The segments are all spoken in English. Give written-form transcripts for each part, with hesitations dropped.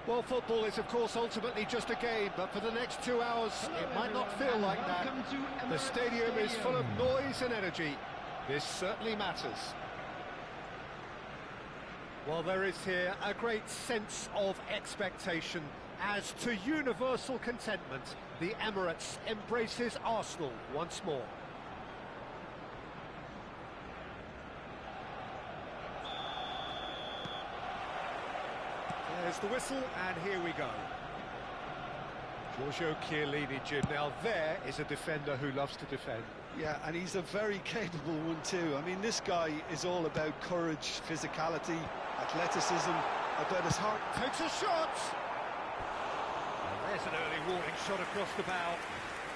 Well, football is, of course, ultimately just a game, but for the next 2 hours, it might not feel like that. The stadium is full of noise and energy. This certainly matters. Well, there is here a great sense of expectation. As to universal contentment, the Emirates embraces Arsenal once more. There's the whistle, and here we go. Giorgio Chiellini, Jim. Now there is a defender who loves to defend. Yeah, and he's a very capable one too. I mean, this guy is all about courage, physicality, athleticism, about his heart. Takes a shot! And there's an early warning shot across the bow.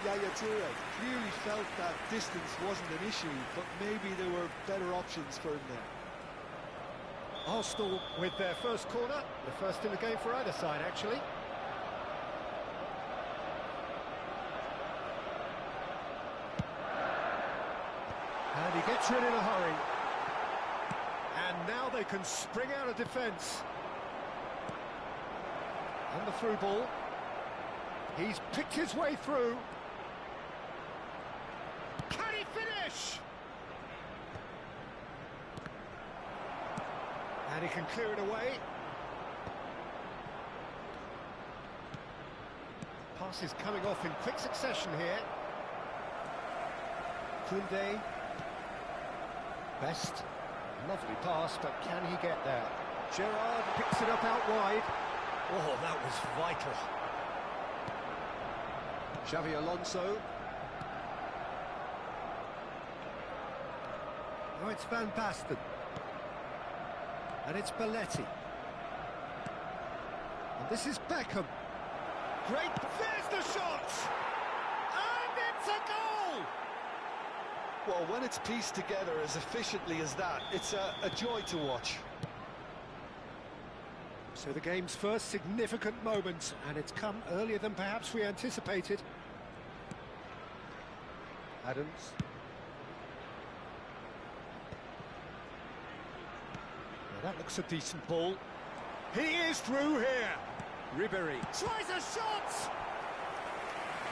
Yaya Toure clearly felt that distance wasn't an issue, but maybe there were better options for him there. Arsenal with their first corner, the first in the game for either side, actually. And he gets rid in a hurry. And now they can spring out of defence. And the through ball. He's picked his way through. Can he finish? And he can clear it away. Passes coming off in quick succession here. Koundé. Best. Lovely pass, but can he get there? Gerrard picks it up out wide. Oh, that was vital. Xavi Alonso. Now it's Van Basten. And it's Belletti. And this is Beckham. Great, there's the shot! And it's a goal! Well, when it's pieced together as efficiently as that, it's a joy to watch. So the game's first significant moment, and it's come earlier than perhaps we anticipated. Adams. Now that looks a decent ball. He is through here. Ribéry tries a shot!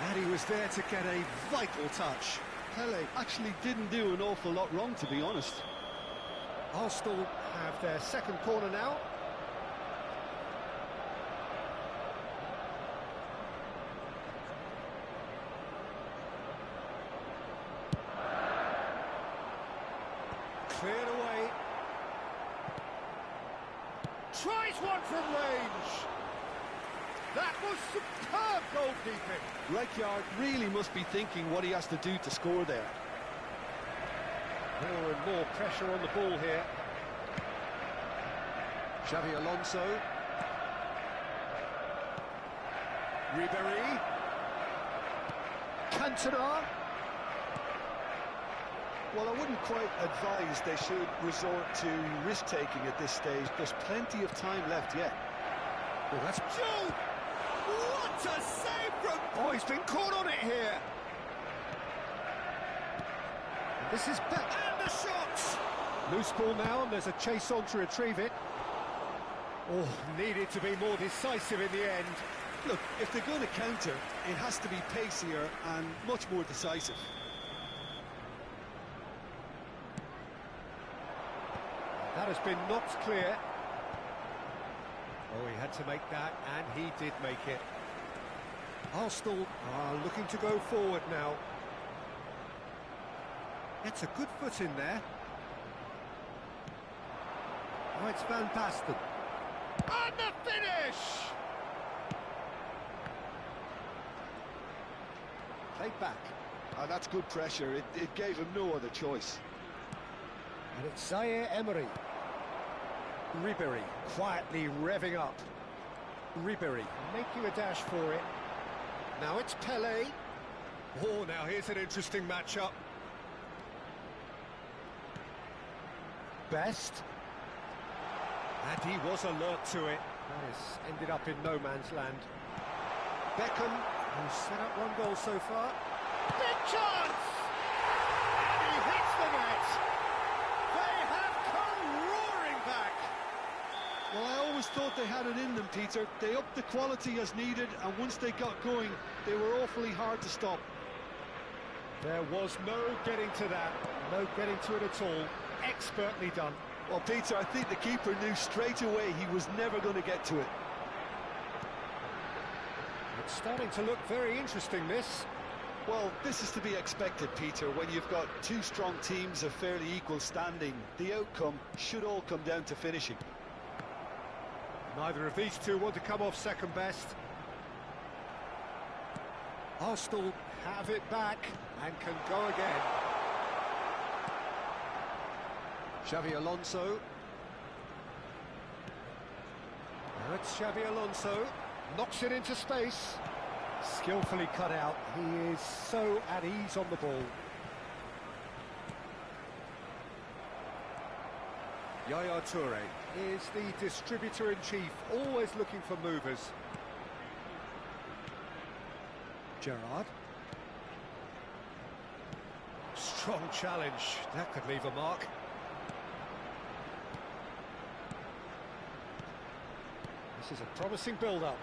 And he was there to get a vital touch. Pele actually didn't do an awful lot wrong, to be honest. Arsenal have their second corner now. Cleared away. Tries one from range. That was superb goalkeeping. Rijkaard really must be thinking what he has to do to score there. More and more pressure on the ball here. Xavi Alonso. Ribéry. Cantona. Well, I wouldn't quite advise they should resort to risk-taking at this stage. There's plenty of time left yet. Oh, that's Joe! What a save from... Oh, he's been caught on it here. And this is back. And the shot! Loose ball now, and there's a chase on to retrieve it. Oh, needed to be more decisive in the end. Look, if they're going to counter, it has to be pacier and much more decisive. That has been knocked clear. Oh, he had to make that, and he did make it. Arsenal are looking to go forward now. It's a good foot in there. Oh, it's Van Basten. And the finish! Played back. Oh, that's good pressure. It gave him no other choice. And it's Zaire Emery. Ribéry quietly revving up. Ribéry making a dash for it. Now it's Pelé. Oh, now here's an interesting matchup. Best. And he was alert to it. That has ended up in no man's land. Beckham, who's set up one goal so far. Big chance! And he hits the net! They have come roaring back! Well, I always thought they had it in them, Peter. They upped the quality as needed, and once they got going, they were awfully hard to stop. There was no getting to that, no getting to it at all. Expertly done. Well, Peter, I think the keeper knew straight away he was never going to get to it. It's starting to look very interesting, this. Well, this is to be expected, Peter. When you've got two strong teams of fairly equal standing, the outcome should all come down to finishing. Neither of these two want to come off second best. Arsenal have it back and can go again. Xavi Alonso. Now it's Xavi Alonso. Knocks it into space. Skillfully cut out. He is so at ease on the ball. Yaya Toure is the distributor-in-chief, always looking for movers. Gerrard. Strong challenge. That could leave a mark. This is a promising build-up.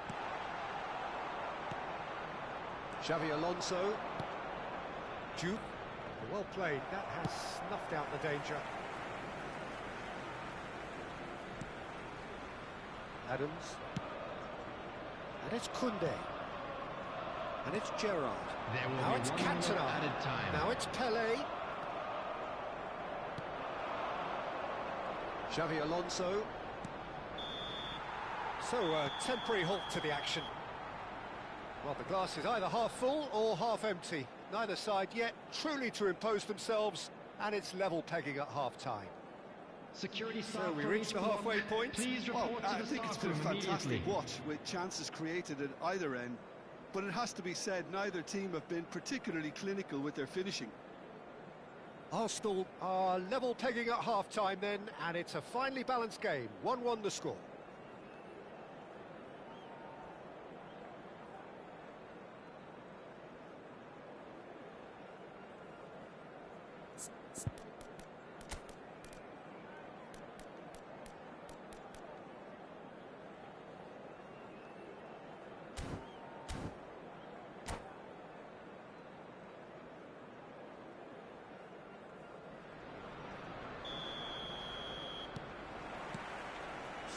Xavi Alonso. Jude. Well played. That has snuffed out the danger. Adams. And it's Koundé. And it's Gerrard. Now it's Cantona. Now it's Pelé. Xavi Alonso. So a temporary halt to the action. Well, the glass is either half full or half empty. Neither side yet truly to impose themselves, and it's level pegging at half-time. Security so we reach the halfway point. Well, I think it's been a fantastic watch with chances created at either end. But it has to be said, neither team have been particularly clinical with their finishing. Arsenal are level pegging at half-time then, and it's a finely balanced game. 1-1 the score.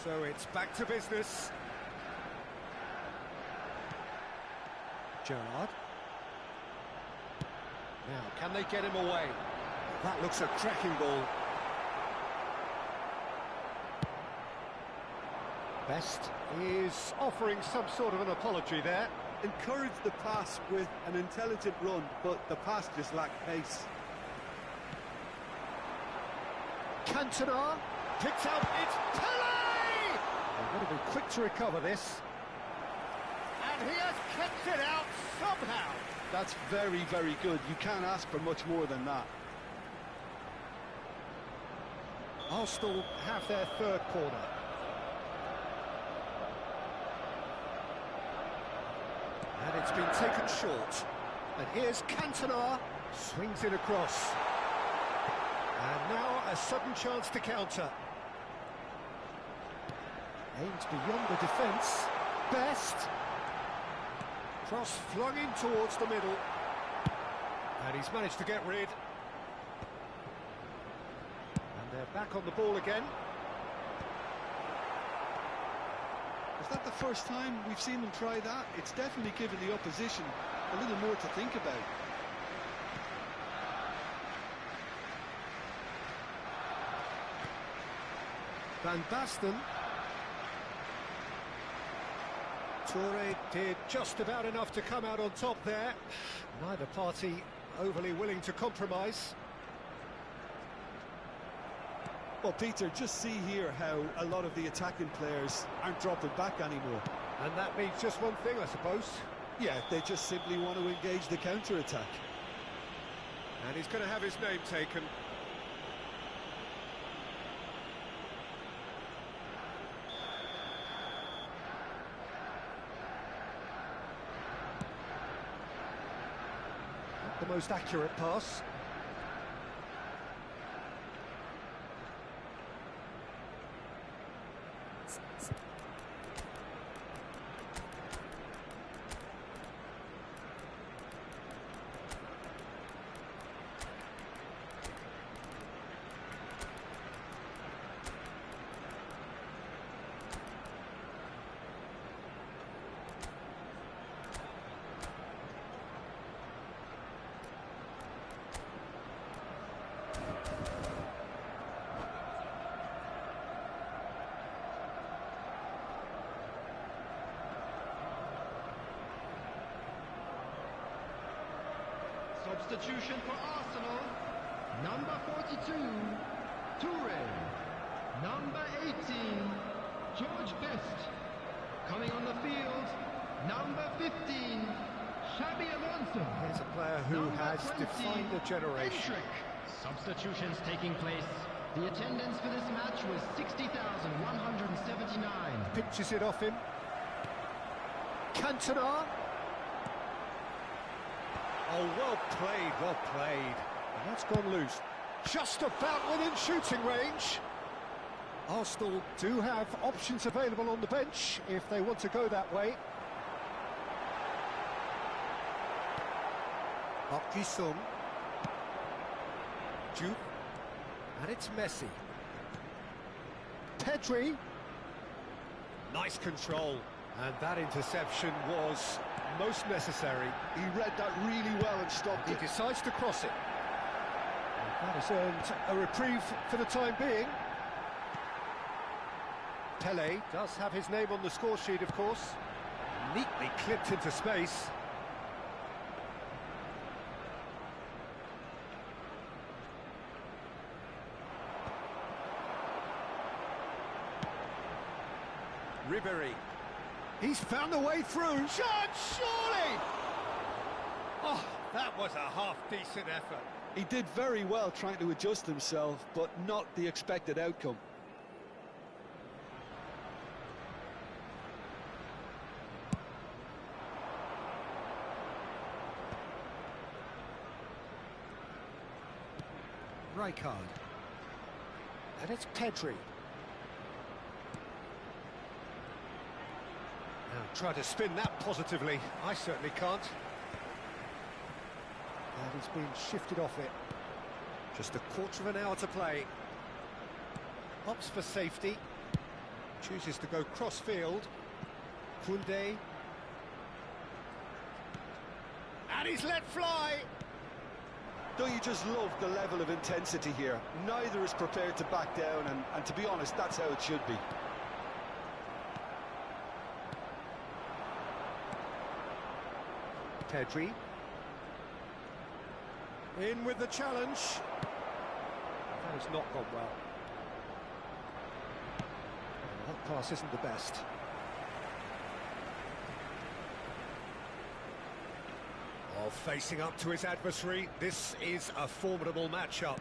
So it's back to business. Gerrard. Now, can they get him away? That looks a cracking ball. Best is offering some sort of an apology there. Encourage the pass with an intelligent run, but the pass just lacked pace. Cantona picks out, it's Pelé! They've got to be quick to recover this. And he has kept it out somehow. That's very, very good. You can't ask for much more than that. Arsenal have their third corner. And it's been taken short. And here's Cantona. Swings it across. And now a sudden chance to counter. Aims beyond the defence. Best. Cross flung in towards the middle. And he's managed to get rid. And they're back on the ball again. Is that the first time we've seen them try that? It's definitely given the opposition a little more to think about. Van Basten. Toure did just about enough to come out on top there. Neither party overly willing to compromise. Well, Peter, just see here how a lot of the attacking players aren't dropping back anymore. And that means just one thing, I suppose. Yeah, they just simply want to engage the counter-attack. And he's going to have his name taken. Not the most accurate pass. Substitution for Arsenal. Number 42, Toure. Number 18, George Best. Coming on the field, number 15, Xabi Alonso. Here's a player who Number has 20, defined a generation. Hendrick. Substitutions taking place. The attendance for this match was 60,179. Pinches it off him. Cantona. Oh, well played, well played. And that's gone loose. Just about within shooting range. Arsenal do have options available on the bench if they want to go that way. Park Ji-sung. Juve. And it's Messi. Pedri. Nice control. And that interception was most necessary. He read that really well and stopped He it. decides to cross it. And that has earned a reprieve for the time being. Pele does have his name on the score sheet, of course. Neatly clipped into space. Ribery. He's found a way through. Shot, surely! Oh, that was a half-decent effort. He did very well trying to adjust himself, but not the expected outcome. Rijkaard. And it's Pedri. Now try to spin that positively. I certainly can't. And he's been shifted off it. Just a quarter of an hour to play. Opts for safety. Chooses to go cross-field. Koundé. And he's let fly! Don't you just love the level of intensity here? Neither is prepared to back down, and to be honest, that's how it should be. Pedri. In with the challenge. That has not gone well. That pass isn't the best. Oh, facing up to his adversary, this is a formidable matchup.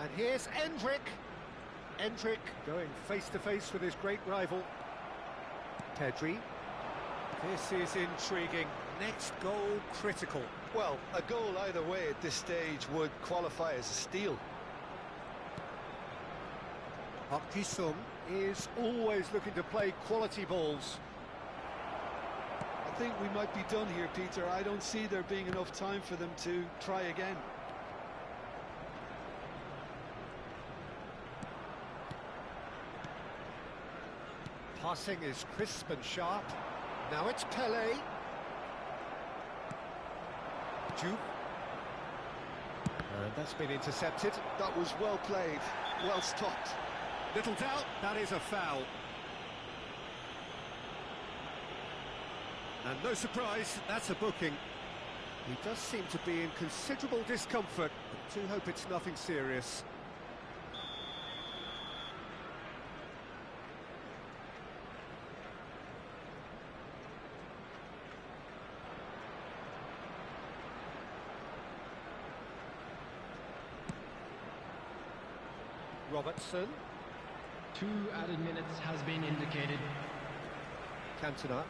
And here's Hendrick. Hendrick going face-to-face with his great rival. Pedri. This is intriguing. Next goal critical. Well, a goal either way at this stage would qualify as a steal. Park Ji-sung is always looking to play quality balls. I think we might be done here, Peter. I don't see there being enough time for them to try again. Passing is crisp and sharp. Now it's Pele. Juve. And that's been intercepted. That was well played, well stopped. Little doubt, that is a foul. And no surprise, that's a booking. He does seem to be in considerable discomfort, but do hope it's nothing serious. Robertson. 2 added minutes has been indicated. Cantona.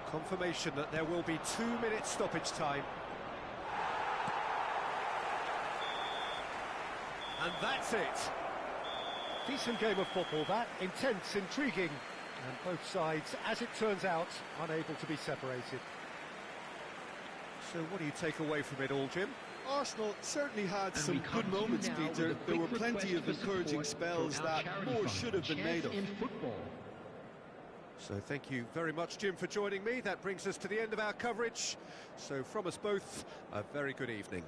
Confirmation that there will be 2-minute stoppage time. And that's it. Decent game of football, that. Intense, intriguing. And both sides, as it turns out, unable to be separated. So what do you take away from it all, Jim? Arsenal certainly had And some we good come to you moments, now Peter. with a There were quick plenty of request for encouraging support spells from our that charity more fund, should have been Chess made of. in football. So thank you very much, Jim, for joining me. That brings us to the end of our coverage. So from us both, a very good evening.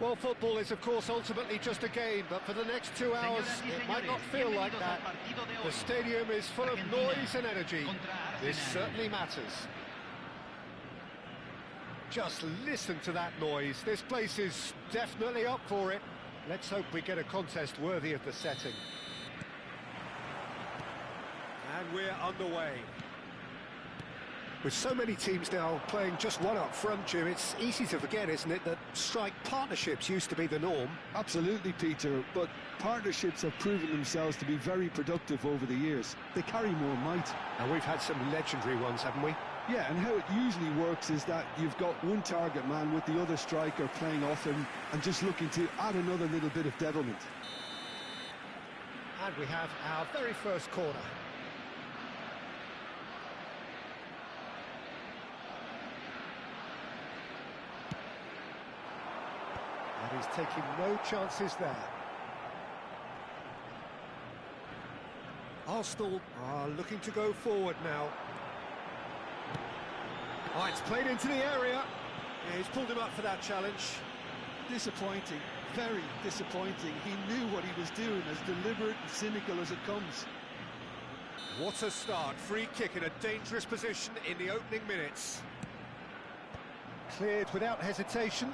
Well, football is, of course, ultimately just a game, but for the next 2 hours, it might not feel like that. The stadium is full of noise and energy. This certainly matters. Just listen to that noise. This place is definitely up for it. Let's hope we get a contest worthy of the setting. And we're underway. With so many teams now playing just one up front, Jim, it's easy to forget, isn't it, that strike partnerships used to be the norm? Absolutely, Peter, but partnerships have proven themselves to be very productive over the years. They carry more might. And we've had some legendary ones, haven't we? Yeah, and how it usually works is that you've got one target man with the other striker playing off him and just looking to add another little bit of devilment. And we have our very first corner. And he's taking no chances there. Arsenal are looking to go forward now. Oh, it's played into the area. Yeah, he's pulled him up for that challenge. Disappointing, very disappointing. He knew what he was doing, as deliberate and cynical as it comes. What a start. Free kick in a dangerous position in the opening minutes. Cleared without hesitation.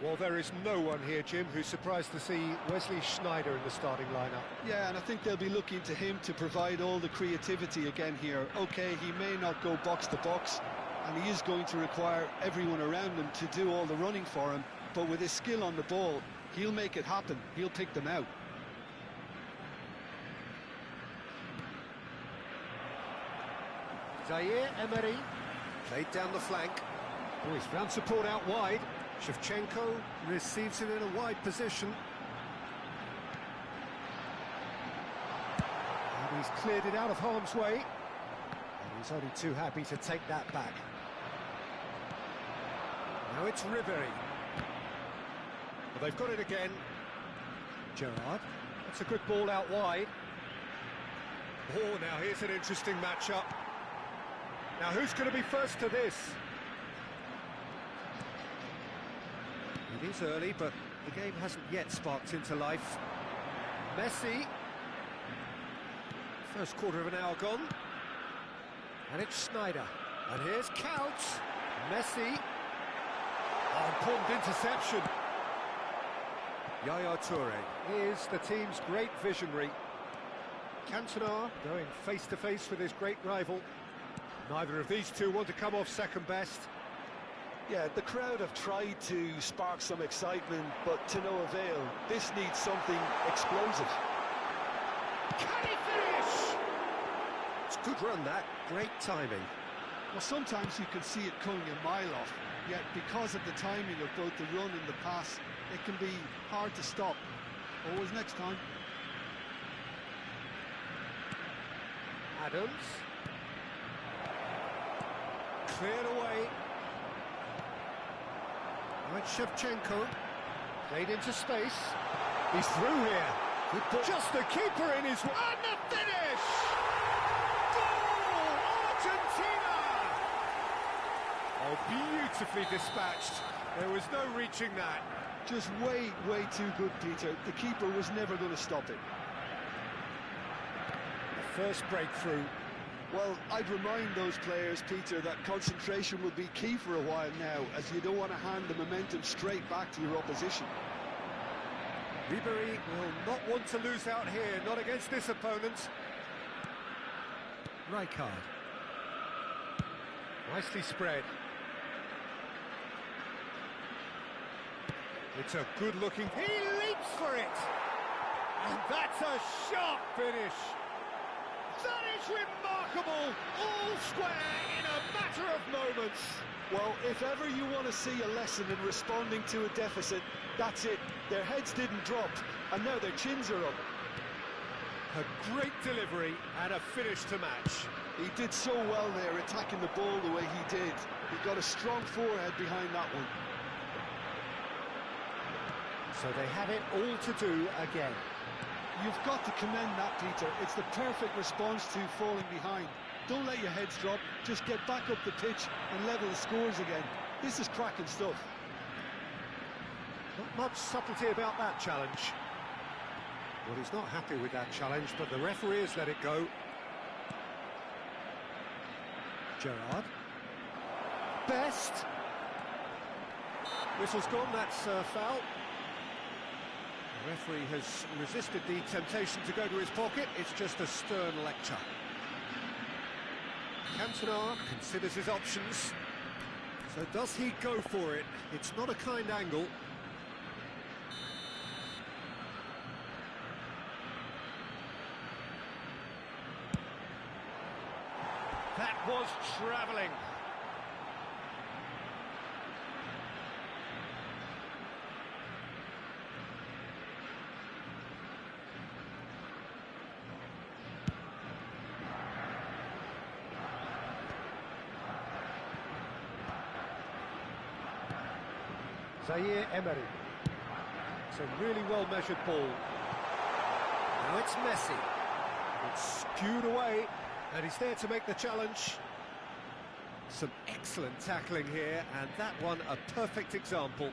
Well, there is no one here, Jim, who's surprised to see Wesley Sneijder in the starting lineup. Yeah, and I think they'll be looking to him to provide all the creativity again here. OK, he may not go box to box, and he is going to require everyone around him to do all the running for him, but with his skill on the ball, he'll make it happen. He'll pick them out. Zaire Emery played down the flank. Oh, he's found support out wide. Shevchenko receives it in a wide position. And he's cleared it out of harm's way. And he's only too happy to take that back. Now it's Ribéry. Well, they've got it again. Gerrard. That's a good ball out wide. Oh, now here's an interesting matchup. Now who's going to be first to this? It is early, but the game hasn't yet sparked into life. Messi. First quarter of an hour gone. And it's Sneijder. And here's Couch. Messi. Oh, important interception. Yaya Toure is the team's great visionary. Cantona going face-to-face with his great rival. Neither of these two want to come off second best. Yeah, the crowd have tried to spark some excitement, but to no avail. This needs something explosive. Can he finish? It's a good run, that. Great timing. Well, sometimes you can see it coming a mile off, yet because of the timing of both the run and the pass, it can be hard to stop. Always next time. Adams. Cleared away. Now it's Shevchenko. Played into space. He's through here. Good ball. Just the keeper in his... And the finish! Goal! Argentina! Oh, beautifully dispatched. There was no reaching that. Just way too good, Peter. The keeper was never going to stop it. First breakthrough. Well, I'd remind those players, Peter, that concentration will be key for a while now, as you don't want to hand the momentum straight back to your opposition. Ribéry will not want to lose out here, not against this opponent. Rijkaard. Nicely spread. It's a good-looking... He leaps for it! And that's a sharp finish! That is remarkable! All square in a matter of moments! Well, if ever you want to see a lesson in responding to a deficit, that's it. Their heads didn't drop, and now their chins are up. A great delivery and a finish to match. He did so well there, attacking the ball the way he did. He got a strong forehead behind that one. So they have it all to do again. You've got to commend that, Peter. It's the perfect response to falling behind. Don't let your heads drop, just get back up the pitch and level the scores again. This is cracking stuff. Not much subtlety about that challenge. Well, he's not happy with that challenge, but the referee has let it go. Gerrard. Best. Whistle's gone, that's foul. The referee has resisted the temptation to go to his pocket. It's just a stern lecture. Cantona considers his options. So does he go for it? It's not a kind angle. That was travelling. Zaire Emery. It's a really well-measured ball. Now it's Messi. It's skewed away, and he's there to make the challenge. Some excellent tackling here, and that one a perfect example.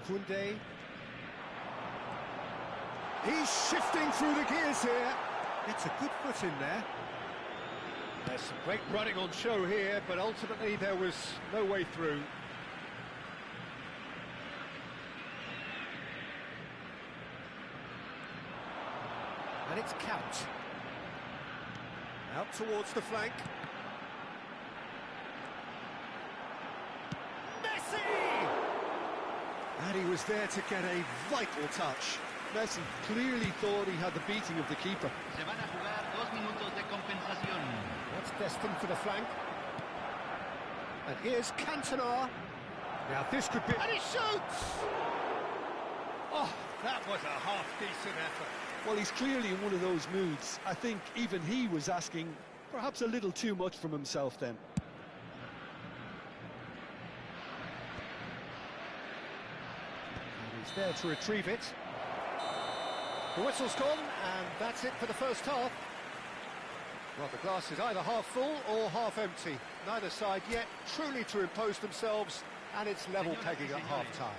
Koundé. He's shifting through the gears here. It's a good foot in there. There's some great running on show here, but ultimately there was no way through. And it's Count. Out towards the flank. Messi! And he was there to get a vital touch. Messi clearly thought he had the beating of the keeper. Se van a jugar 2 minutos de compensación. That's destined for the flank. And here's Cantona. Now this could be... And he shoots! Oh, that was a half-decent effort. Well, he's clearly in one of those moods. I think even he was asking perhaps a little too much from himself then. And he's there to retrieve it. The whistle's gone, and that's it for the first half. Well, the glass is either half full or half empty. Neither side yet truly to impose themselves, and it's level pegging at half-time.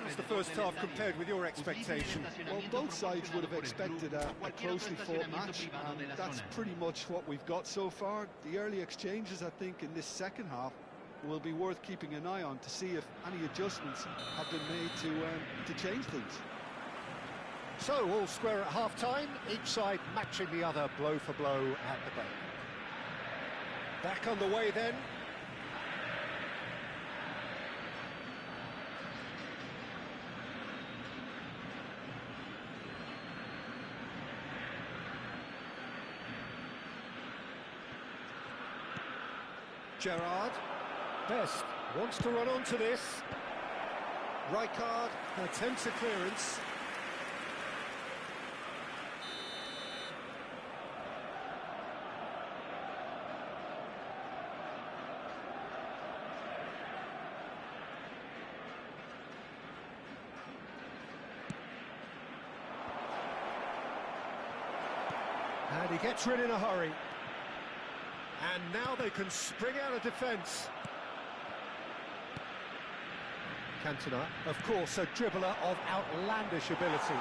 What's the first half compared with your expectation? Well, both sides would have expected a closely fought match, and that's pretty much what we've got so far. The early exchanges, I think, in this second half will be worth keeping an eye on to see if any adjustments have been made to change things. So, all square at half-time, each side matching the other blow for blow at the break. Back on the way then. Gerrard. Best wants to run onto this. Rijkaard attempts a clearance. And he gets rid in a hurry. And now they can spring out of defence. Cantona, of course, a dribbler of outlandish ability.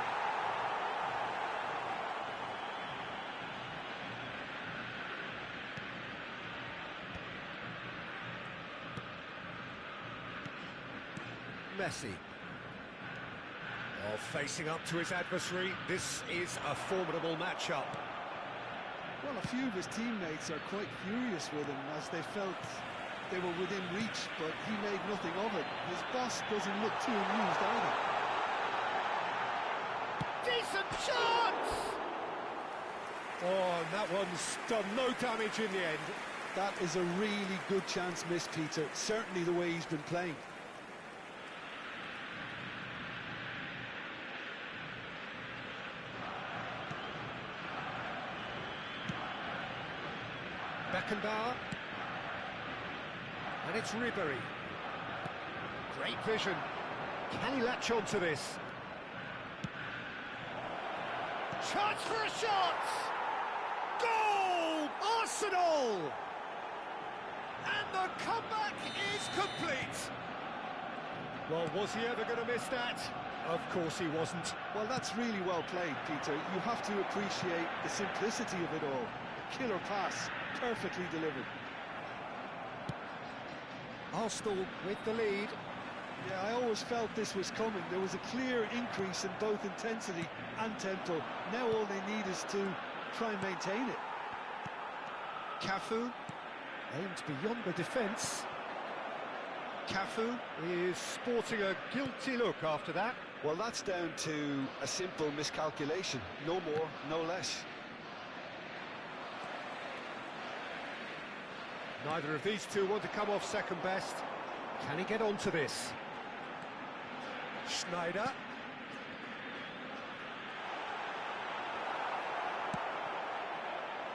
Messi. Oh, facing up to his adversary, this is a formidable matchup. Well, a few of his teammates are quite furious with him as they felt they were within reach, but he made nothing of it. His boss doesn't look too amused either. Decent chance! Oh, and that one's done no damage in the end. That is a really good chance missed, Peter. Certainly the way he's been playing. Beckenbauer. And it's Ribery. Great vision. Can he latch on to this? Chance for a shot! Goal! Arsenal! And the comeback is complete! Well, was he ever going to miss that? Of course he wasn't. Well, that's really well played, Peter. You have to appreciate the simplicity of it all. A killer pass, perfectly delivered. Arsenal with the lead. Yeah, I always felt this was coming. There was a clear increase in both intensity and tempo. Now all they need is to try and maintain it. Cafu aimed beyond the defence. Cafu is sporting a guilty look after that. Well, that's down to a simple miscalculation. No more, no less. Neither of these two want to come off second best. Can he get onto this? Schneider.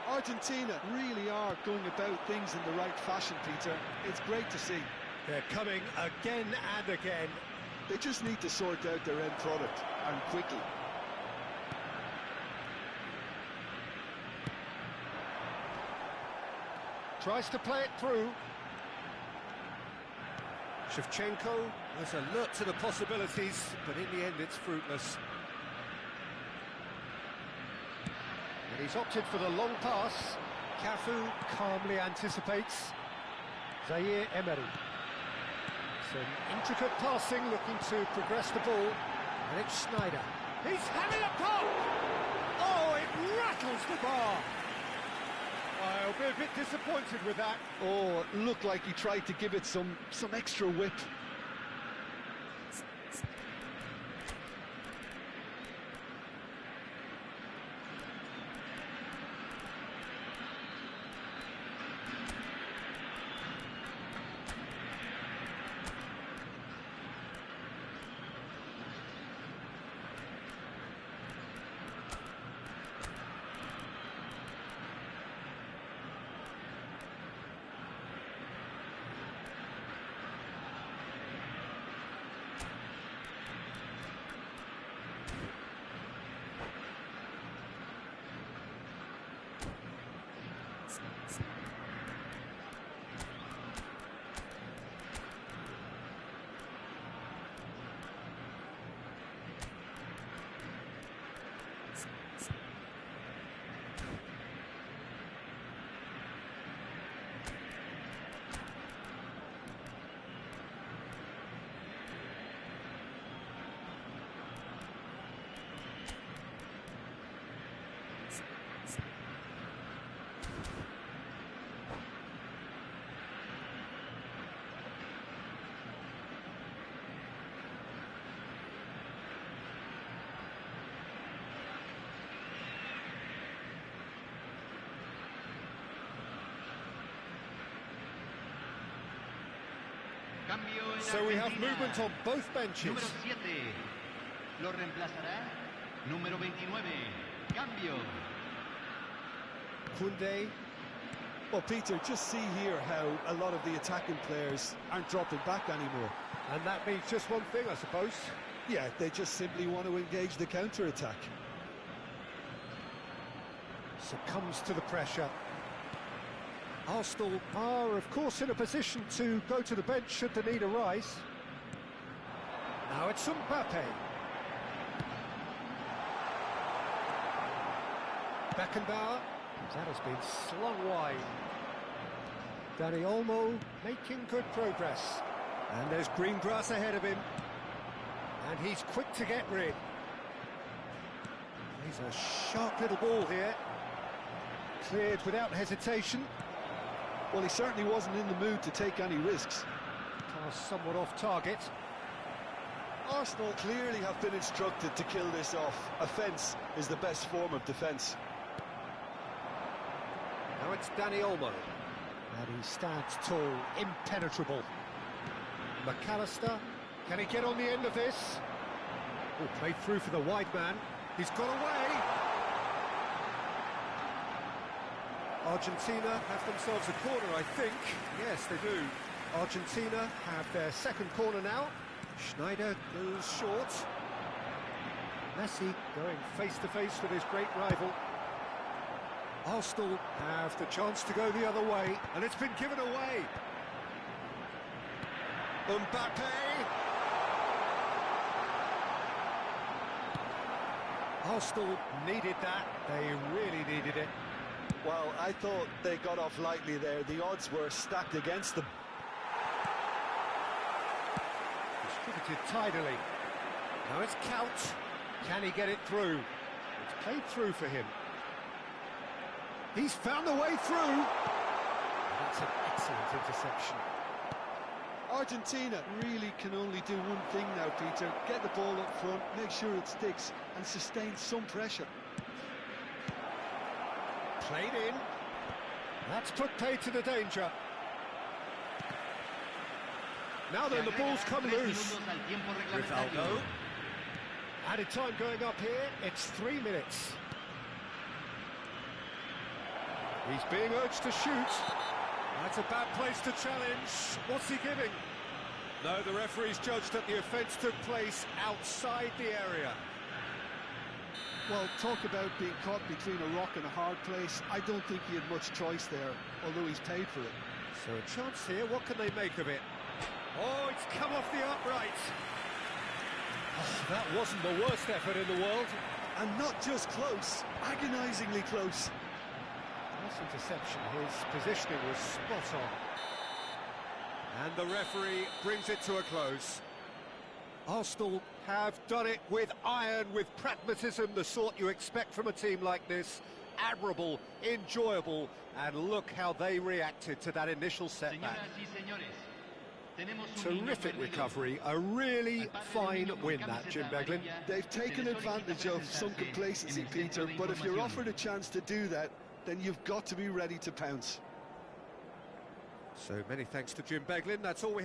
Argentina really are going about things in the right fashion, Peter. It's great to see. They're coming again and again. They just need to sort out their end product, and quickly. Tries to play it through. Shevchenko was alert to the possibilities, but in the end it's fruitless. And he's opted for the long pass. Cafu calmly anticipates. Zaire Emery. Some intricate passing, looking to progress the ball. And it's Schneider. He's having a pop! Oh, it rattles the bar! I'll be a bit disappointed with that. Oh, it looked like he tried to give it some extra whip. So we have movement on both benches. Número 7. Lo reemplazará. Número 29. Cambio. Koundé. Well, Peter, just see here how a lot of the attacking players aren't dropping back anymore. And that means just one thing, I suppose. Yeah, they just simply want to engage the counter-attack. Succumbs to the pressure. Arsenal are, of course, in a position to go to the bench should the need arise. Now it's Mbappe. Beckenbauer. That has been slung wide. Dani Olmo making good progress. And there's green grass ahead of him. And he's quick to get rid. He's a sharp little ball here. Cleared without hesitation. Well, he certainly wasn't in the mood to take any risks. Pass somewhat off target. Arsenal clearly have been instructed to kill this off. Offence is the best form of defence. Now it's Dani Olmo. And he stands tall, impenetrable. McAllister, can he get on the end of this? Oh, played through for the wide man. He's got away. Argentina have themselves a corner, I think. Yes, they do. Argentina have their second corner now. Schneider goes short. Messi going face-to-face with his great rival. Arsenal have the chance to go the other way, and it's been given away. Mbappe! Arsenal needed that, they really needed it. Well, I thought they got off lightly there. The odds were stacked against them. Distributed tidily. Now it's Couch. Can he get it through? It's played through for him. He's found the way through. That's an excellent interception. Argentina really can only do one thing now, Peter. Get the ball up front, make sure it sticks, and sustain some pressure. Played in. That's put pay to the danger. Now then, the ball's come loose. Rivaldo. Added time going up here. It's 3 minutes. He's being urged to shoot. That's a bad place to challenge. What's he giving? No, the referee's judged that the offence took place outside the area. Well, talk about being caught between a rock and a hard place. I don't think he had much choice there, although he's paid for it. So a chance here, what can they make of it? Oh, it's come off the upright. Oh, that wasn't the worst effort in the world. And not just close, agonisingly close. Nice interception, his positioning was spot on. And the referee brings it to a close. Arsenal have done it with iron, with pragmatism, the sort you expect from a team like this. Admirable, enjoyable, and look how they reacted to that initial setback. Terrific recovery, a really fine win that, Jim Beglin. They've taken advantage of some complacency, Peter, but if you're offered a chance to do that, then you've got to be ready to pounce. So many thanks to Jim Beglin, that's all we have.